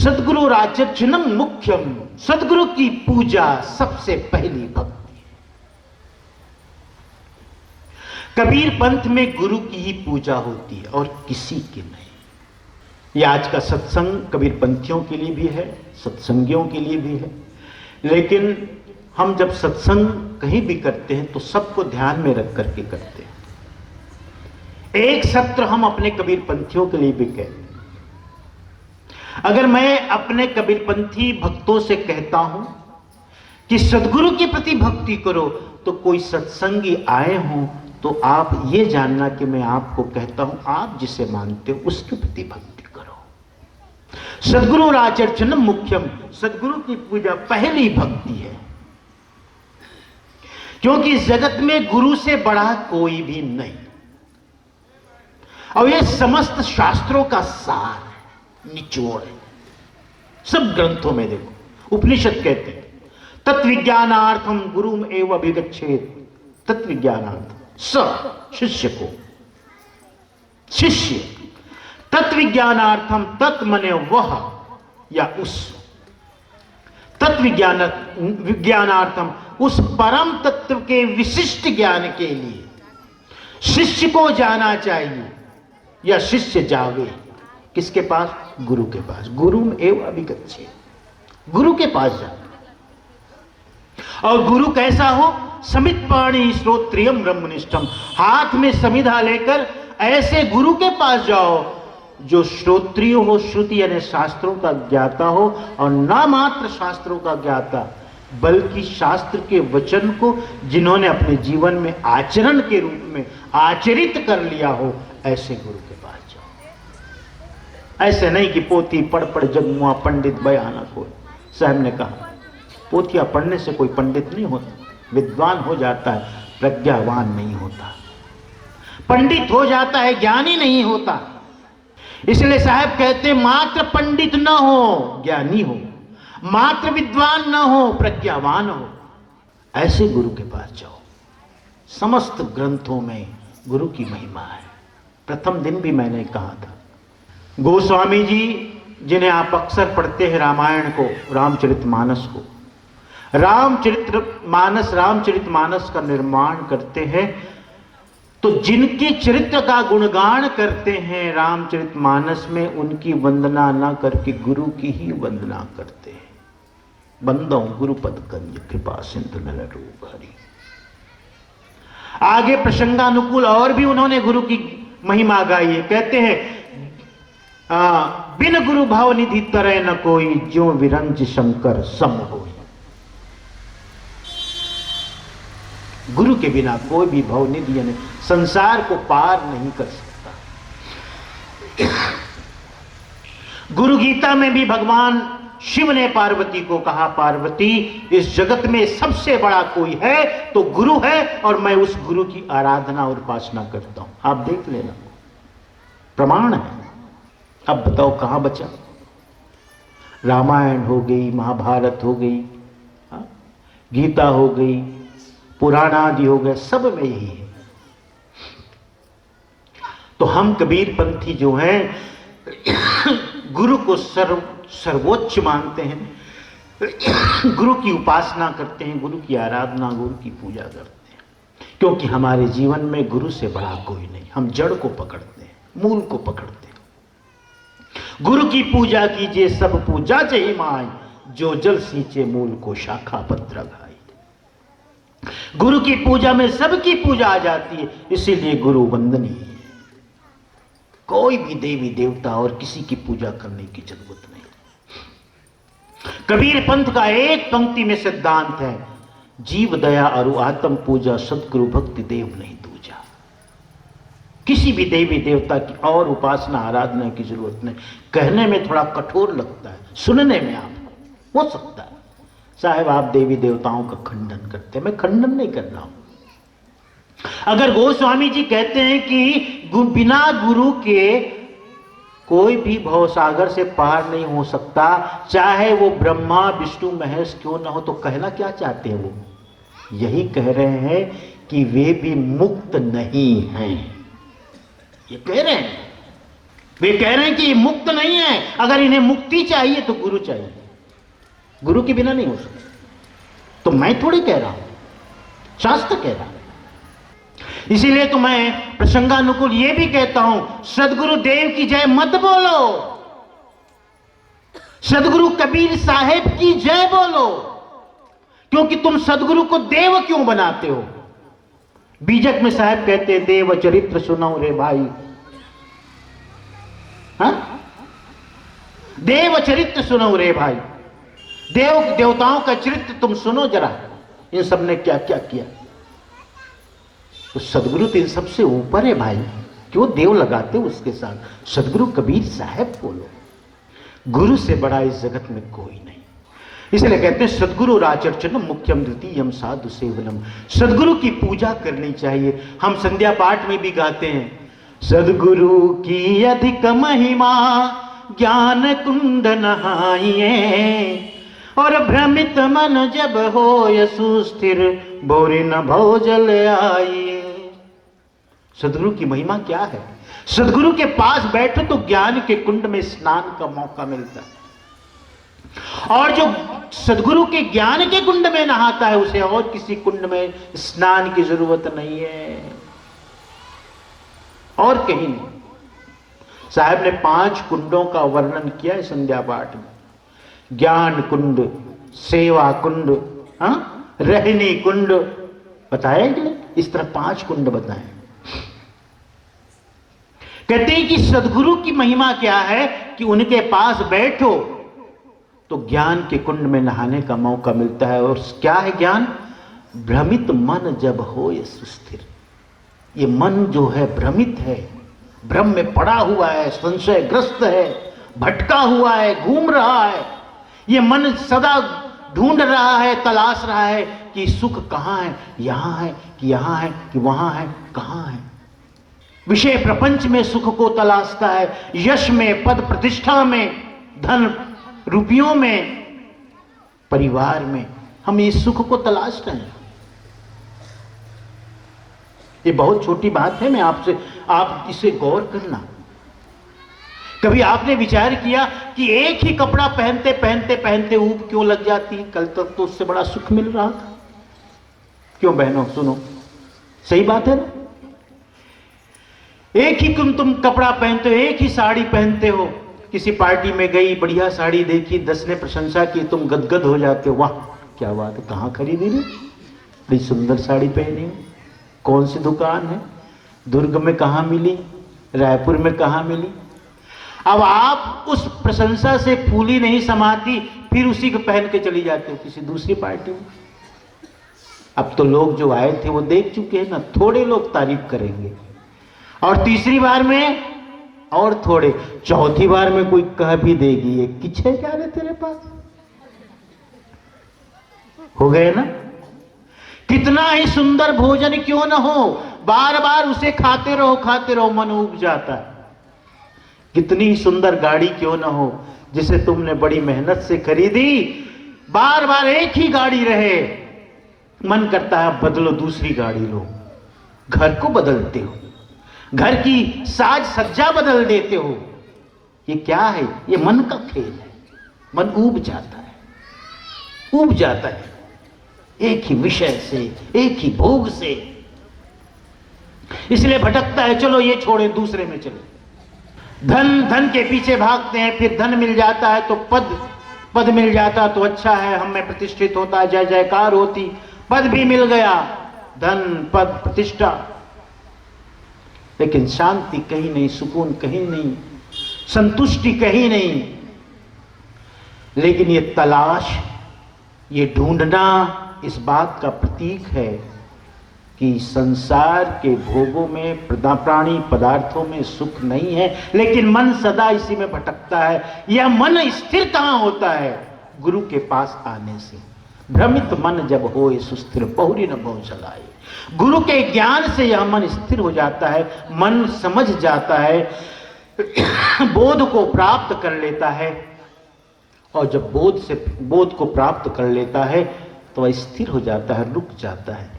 सद्गुरु राजर्चनम मुख्यम, सद्गुरु की पूजा सबसे पहली भक्ति। कबीर पंथ में गुरु की ही पूजा होती है और किसी की नहीं। ये आज का सत्संग कबीर पंथियों के लिए भी है, सत्संगियों के लिए भी है, लेकिन हम जब सत्संग कहीं भी करते हैं तो सबको ध्यान में रख करके करते हैं। एक सत्र हम अपने कबीर पंथियों के लिए भी कहते हैं। अगर मैं अपने कबीरपंथी भक्तों से कहता हूं कि सद्गुरु के प्रति भक्ति करो, तो कोई सत्संगी आए हों तो आप ये जानना कि मैं आपको कहता हूं, आप जिसे मानते हो उसके प्रति भक्ति करो। सद्गुरु राजर्चनम मुख्यम, सद्गुरु की पूजा पहली भक्ति है, क्योंकि इस जगत में गुरु से बड़ा कोई भी नहीं। और यह समस्त शास्त्रों का सार है, निचोड़ है। सब ग्रंथों में देखो, उपनिषद कहते हैं तत्विज्ञानार्थम गुरुम एव अभिगच्छेत, तत्विज्ञानार्थम स शिष्य को, शिष्य तत्विज्ञानार्थम, तत् मने वह या उस, विज्ञानार्थम उस परम तत्व के विशिष्ट ज्ञान के लिए शिष्य को जाना चाहिए, या शिष्य जावे किसके पास? गुरु के पास। गुरुम एव अभिगच्छेत, गुरु के पास जाओ। और गुरु कैसा हो? समित पाणी श्रोत्रियम ब्रह्मनिष्ठम, हाथ में समिधा लेकर ऐसे गुरु के पास जाओ जो श्रोत्रिय हो, श्रुति यानी शास्त्रों का ज्ञाता हो, और ना मात्र शास्त्रों का ज्ञाता बल्कि शास्त्र के वचन को जिन्होंने अपने जीवन में आचरण के रूप में आचरित कर लिया हो, ऐसे गुरु के पास जाओ। ऐसे नहीं कि पोथी पढ़ पढ़ जगमुआ पंडित बयाना कोई। साहब ने कहा पोथियां पढ़ने से कोई पंडित नहीं होता, विद्वान हो जाता है, प्रज्ञावान नहीं होता। पंडित हो जाता है, ज्ञानी नहीं होता। इसलिए साहब कहते मात्र पंडित न हो, ज्ञानी हो, मात्र विद्वान न हो, प्रज्ञावान हो, ऐसे गुरु के पास जाओ। समस्त ग्रंथों में गुरु की महिमा है। प्रथम दिन भी मैंने कहा था, गोस्वामी जी जिन्हें आप अक्सर पढ़ते हैं रामायण को, रामचरितमानस को, रामचरितमानस का निर्माण करते हैं, तो जिनके चरित्र का गुणगान करते हैं रामचरितमानस में, उनकी वंदना ना करके गुरु की ही वंदना करते हैं। बंदो गुरुपद कंज कृपा सिंधु नर रूप हरि। आगे प्रसंगानुकूल और भी उन्होंने गुरु की महिमा गाई है। कहते हैं बिन गुरु भाव निधि तरह न कोई, जो विरंज शंकर सम होई। गुरु के बिना कोई भी भवनिधि यानी संसार को पार नहीं कर सकता। गुरु गीता में भी भगवान शिव ने पार्वती को कहा, पार्वती इस जगत में सबसे बड़ा कोई है तो गुरु है, और मैं उस गुरु की आराधना और उपासना करता हूं। आप देख लेना, प्रमाण है। अब बताओ कहां बचा? रामायण हो गई, महाभारत हो गई, गीता हो गई, पुराण आदि हो गए, सब में यही है। तो हम कबीर पंथी जो हैं गुरु को सर्वोच्च मानते हैं, गुरु की उपासना करते हैं, गुरु की आराधना, गुरु की पूजा करते हैं, क्योंकि हमारे जीवन में गुरु से बड़ा कोई नहीं। हम जड़ को पकड़ते हैं, मूल को पकड़ते हैं। गुरु की पूजा कीजिए सब पूजा जय माय, जो जल सींचे मूल को शाखा पत्र घाई। गुरु की पूजा में सबकी पूजा आ जाती है, इसीलिए गुरु वंदनीय है। कोई भी देवी देवता और किसी की पूजा करने की जरूरत नहीं। कबीर पंथ का एक पंक्ति में सिद्धांत है, जीव दया और आत्म पूजा, सदगुरु भक्ति देव नहीं दूजा। किसी भी देवी देवता की और उपासना आराधना की जरूरत नहीं। कहने में थोड़ा कठोर लगता है, सुनने में आपको हो सकता है साहब आप देवी देवताओं का खंडन करते हैं। मैं खंडन नहीं कर रहा हूं। अगर गोस्वामी जी कहते हैं कि बिना गुरु के कोई भी भवसागर से पार नहीं हो सकता, चाहे वो ब्रह्मा विष्णु महेश क्यों ना हो, तो कहना क्या चाहते हैं वो? यही कह रहे हैं कि वे भी मुक्त नहीं हैं। ये कह रहे हैं वे कह रहे हैं कि ये मुक्त नहीं है, अगर इन्हें मुक्ति चाहिए तो गुरु चाहिए, गुरु के बिना नहीं हो सकता। तो मैं थोड़ी कह रहा हूं, शास्त्र कह रहा है। इसीलिए तो मैं प्रसंगानुकूल ये भी कहता हूं, सदगुरु देव की जय मत बोलो, सदगुरु कबीर साहेब की जय बोलो, क्योंकि तुम सदगुरु को देव क्यों बनाते हो? बीजक में साहब कहते हैं, देव चरित्र सुनो रे भाई। हाँ? देव चरित्र सुनो रे भाई, देवताओं का चरित्र तुम सुनो जरा, इन सब ने क्या क्या किया। तो सदगुरु तो इन सबसे ऊपर है भाई, क्यों देव लगाते हो उसके साथ? सदगुरु कबीर साहब बोलो, गुरु से बड़ा इस जगत में कोई नहीं। इसलिए कहते हैं सदगुरु राचर्चनम मुख्यम द्वितीयम साधु सेवनम, सदगुरु की पूजा करनी चाहिए। हम संध्या पाठ में भी गाते हैं, सदगुरु की अधिक महिमा ज्ञान कुंड नहाइए, और भ्रमित मन जब हो सुस्थिर बोरे न भव जल आइए। सदगुरु की महिमा क्या है? सदगुरु के पास बैठो तो ज्ञान के कुंड में स्नान का मौका मिलता है, और जो सदगुरु के ज्ञान के कुंड में नहाता है उसे और किसी कुंड में स्नान की जरूरत नहीं है, और कहीं नहीं। साहब ने 5 कुंडों का वर्णन किया है संध्या पाठ में, ज्ञान कुंड, सेवा कुंड, रहनी कुंड बताया कि नहीं? इस तरह 5 कुंड बताए। कहते हैं कि सदगुरु की महिमा क्या है कि उनके पास बैठो तो ज्ञान के कुंड में नहाने का मौका मिलता है। और क्या है ज्ञान? भ्रमित मन जब हो ये सुस्थिर, ये मन जो है भ्रमित है, भ्रम में पड़ा हुआ है, संशयग्रस्त है, भटका हुआ है, घूम रहा है, ये मन सदा ढूंढ रहा है, तलाश रहा है कि सुख कहां है, यहां है कि यहां है कि वहां है, कहां है। विषय प्रपंच में सुख को तलाशता है, यश में, पद प्रतिष्ठा में, धन रुपयों में, परिवार में, हम इस सुख को तलाश रहे हैं। ये बहुत छोटी बात है, मैं आपसे, आप इसे गौर करना। कभी आपने विचार किया कि एक ही कपड़ा पहनते पहनते पहनते ऊब क्यों लग जाती है? कल तक तो उससे बड़ा सुख मिल रहा था। क्यों बहनों, सुनो, सही बात है ना? एक ही तुम कपड़ा पहनते हो, एक ही साड़ी पहनते हो, किसी पार्टी में गई, बढ़िया साड़ी देखी, 10 ने प्रशंसा की, तुम गदगद हो जाते हो, वाह क्या बात है, कहाँ खरीदी रे, बड़ी सुंदर साड़ी पहनी, कौन सी दुकान है, दुर्ग में कहाँ मिली, रायपुर में कहाँ मिली। अब आप उस प्रशंसा से फूली नहीं समाती, फिर उसी को पहन के चली जाते हो किसी दूसरी पार्टी में। अब तो लोग जो आए थे वो देख चुके हैं ना, थोड़े लोग तारीफ करेंगे, और तीसरी बार में और थोड़े, चौथी बार में कोई कह भी देगी ये किछ है क्या रे तेरे पास, हो गए ना। कितना ही सुंदर भोजन क्यों ना हो, बार बार उसे खाते रहो, मन उब जाता है। कितनी ही सुंदर गाड़ी क्यों ना हो, जिसे तुमने बड़ी मेहनत से खरीदी, बार बार एक ही गाड़ी रहे, मन करता है बदलो, दूसरी गाड़ी लो। घर को बदलते हो, घर की साज सज्जा बदल देते हो, ये क्या है? ये मन का खेल है। मन ऊब जाता है, ऊब जाता है एक ही विषय से, एक ही भोग से, इसलिए भटकता है। चलो ये छोड़े, दूसरे में चले। धन के पीछे भागते हैं, फिर धन मिल जाता है तो पद मिल जाता तो अच्छा है, हमें प्रतिष्ठित होता, जय जयकार होती, पद भी मिल गया, धन पद प्रतिष्ठा, लेकिन शांति कहीं नहीं, सुकून कहीं नहीं, संतुष्टि कहीं नहीं। लेकिन ये तलाश, ये ढूंढना इस बात का प्रतीक है कि संसार के भोगों में, प्राणी पदार्थों में सुख नहीं है, लेकिन मन सदा इसी में भटकता है। यह मन स्थिर कहां होता है? गुरु के पास आने से। भ्रमित मन जब होए सुस्थिर बहुरी न भव चलाए। गुरु के ज्ञान से यह मन स्थिर हो जाता है, मन समझ जाता है, बोध को प्राप्त कर लेता है, और जब बोध को प्राप्त कर लेता है तो वह स्थिर हो जाता है, रुक जाता है।